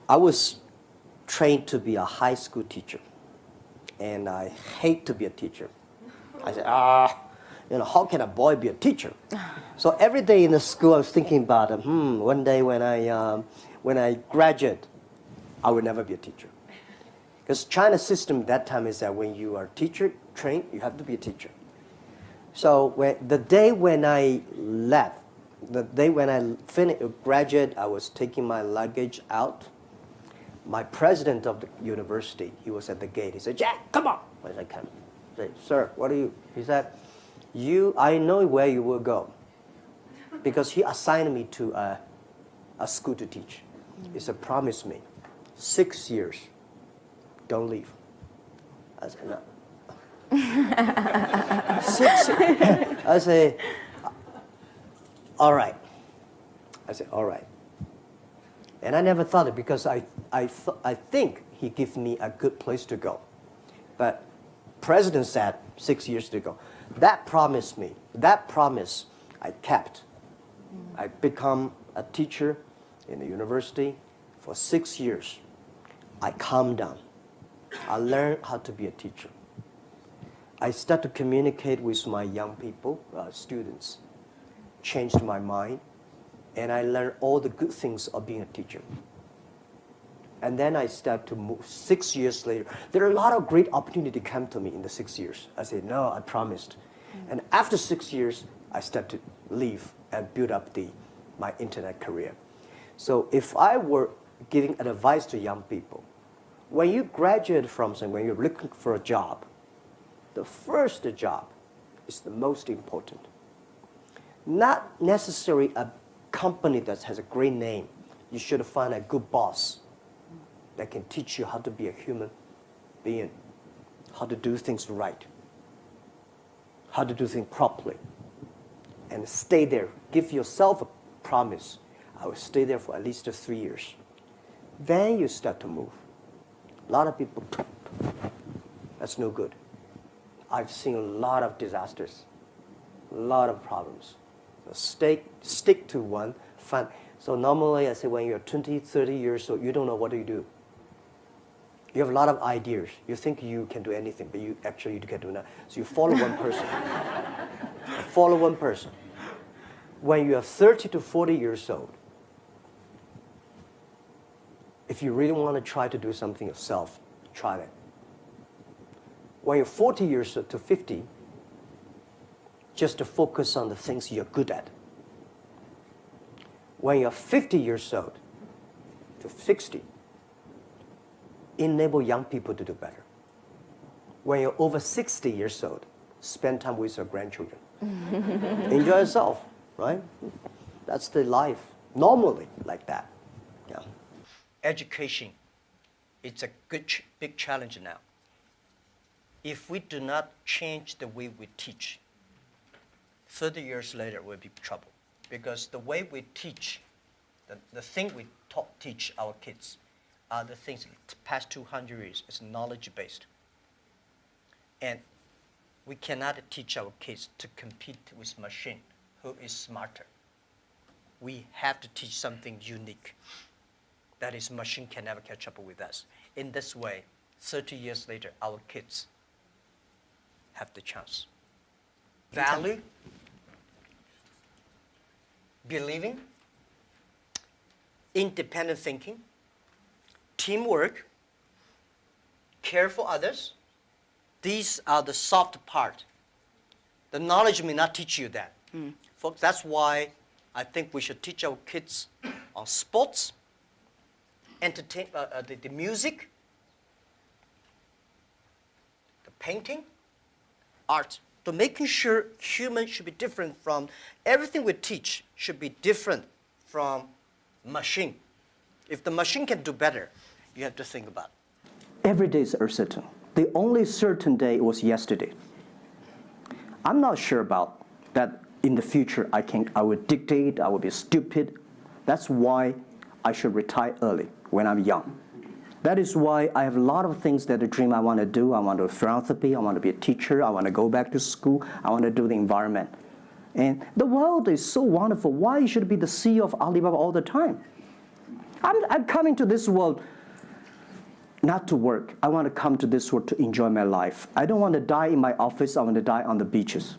I was trained to be a high school teacher, and I hate to be a teacher. I said, how can a boy be a teacher? So every day in the school, I was thinking about, one day when I graduate, I will never be a teacher. Because China's system at that time is that when you are teacher trained, you have to be a teacher. So the day when I left, the day when I graduate, I was taking my luggage out. My president of the university, he was at the gate. He said, "Jack, come on." I said, "Come." I said, "Sir, what are you?" He said, I know where you will go. Because he assigned me to a school to teach. He said, "Promise me, 6 years, don't leave." I said, "No." 6 years. I say, "All right." I said, "All right." And I never thought it because I think he gave me a good place to go. But President said 6 years to go. That promise I kept. I become a teacher in the university for 6 years. I calmed down. I learned how to be a teacher. I started to communicate with my young people, students, changed my mind, and I learned all the good things of being a teacher. And then I started to move. 6 years later, there are a lot of great opportunities come to me in the 6 years. I said, "No, I promised." And after 6 years, I started to leave and build up my internet career. So if I were giving advice to young people, when you graduate from something, when you're looking for a job, the first job is the most important. Not necessarily a company that has a great name. You should find a good boss that can teach you how to be a human being, how to do things right, how to do things properly, and stay there. Give yourself a promise. I will stay there for at least 3 years. Then you start to move. A lot of people, that's no good. I've seen a lot of disasters, a lot of problems. So stick to one. So normally I say when you're 20, 30 years old, you don't know what to do. You have a lot of ideas. You think you can do anything, but you can't do nothing. So you follow one person. Follow one person. When you are 30 to 40 years old, if you really want to try to do something yourself, try that. When you're 40 years old to 50, just to focus on the things you're good at. When you're 50 years old to 60, enable young people to do better. When you're over 60 years old, spend time with your grandchildren. Enjoy yourself, right? That's the life, normally like that. Yeah. Education, it's a big challenge now. If we do not change the way we teach, 30 years later we'll be in trouble. Because the way we teach, the thing we teach our kids are the things the past 200 years is knowledge-based. And we cannot teach our kids to compete with machine who is smarter. We have to teach something unique. That is, machine can never catch up with us. In this way, 30 years later, our kids have the chance. Value, believing, independent thinking, teamwork, care for others. These are the soft part. The knowledge may not teach you that. Folks, that's why I think we should teach our kids on sports, the music, the painting, art. So making sure humans should be different from, everything we teach should be different from machine. If the machine can do better, you have to think about it. Every day is uncertain. The only certain day was yesterday. I'm not sure about that in the future I will dictate, I will be stupid. That's why I should retire early when I'm young. That is why I have a lot of things that I dream I want to do. I want to do philanthropy, I want to be a teacher, I want to go back to school, I want to do the environment. And the world is so wonderful. Why should I be the CEO of Alibaba all the time? I'm coming to this world not to work. I want to come to this world to enjoy my life. I don't want to die in my office. I want to die on the beaches.